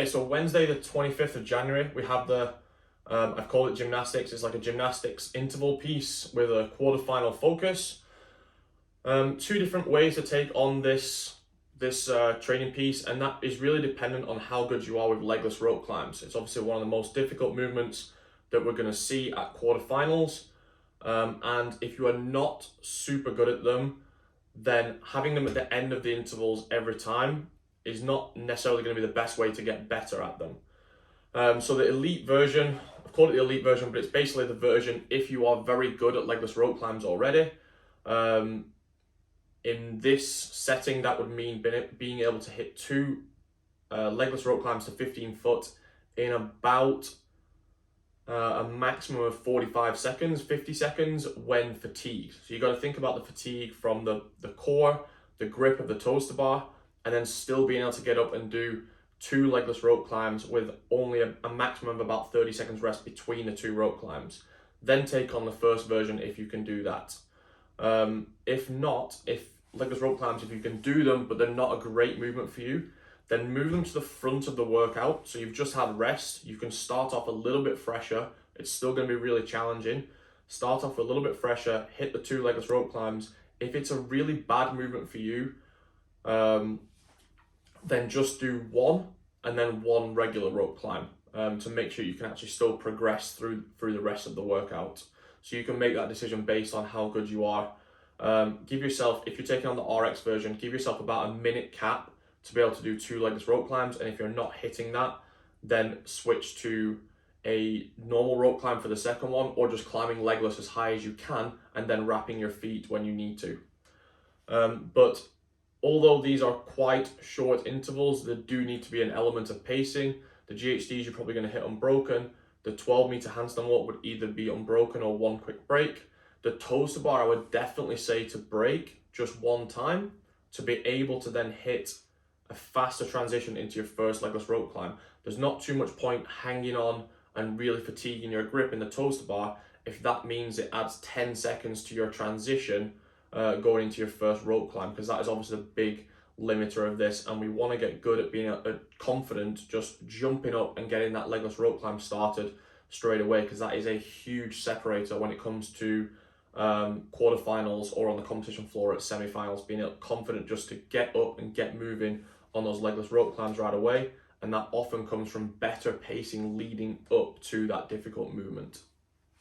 Okay, so Wednesday the 25th of January, we have the, I've called it gymnastics. It's like a gymnastics interval piece with a quarterfinal focus. Two different ways to take on this training piece, and that is really dependent on how good you are with legless rope climbs. It's obviously one of the most difficult movements that we're going to see at quarterfinals. And if you are not super good at them, then having them at the end of the intervals every time is not necessarily going to be the best way to get better at them. So the elite version, I've called it the elite version, but it's basically the version if you are very good at legless rope climbs already. In this setting, that would mean being able to hit two legless rope climbs to 15 foot in about a maximum of 45 seconds, 50 seconds when fatigued. So you got to think about the fatigue from the core, the grip of the toaster bar, and then still being able to get up and do two legless rope climbs with only a maximum of about 30 seconds rest between the two rope climbs. Then take on the first version if you can do that. If not, if legless rope climbs, if you can do them, but they're not a great movement for you, then move them to the front of the workout. So you've just had rest. You can start off a little bit fresher. It's still going to be really challenging. Start off a little bit fresher, hit the two legless rope climbs. If it's a really bad movement for you, then just do one and then one regular rope climb to make sure you can actually still progress through the rest of the workout. So you can make that decision based on how good you are. Give yourself, if you're taking on the RX version, give yourself about a minute cap to be able to do two legless rope climbs. And if you're not hitting that, then switch to a normal rope climb for the second one, or just climbing legless as high as you can and then wrapping your feet when you need to. But although these are quite short intervals, there do need to be an element of pacing. The GHDs you're probably going to hit unbroken. The 12-meter handstand walk would either be unbroken or one quick break. The toaster bar, I would definitely say to break just one time to be able to then hit a faster transition into your first legless rope climb. There's not too much point hanging on and really fatiguing your grip in the toaster bar if that means it adds 10 seconds to your transition going into your first rope climb, because that is obviously the big limiter of this, and we want to get good at being confident just jumping up and getting that legless rope climb started straight away, because that is a huge separator when it comes to quarterfinals or on the competition floor at semifinals. Being confident just to get up and get moving on those legless rope climbs right away, and that often comes from better pacing leading up to that difficult movement.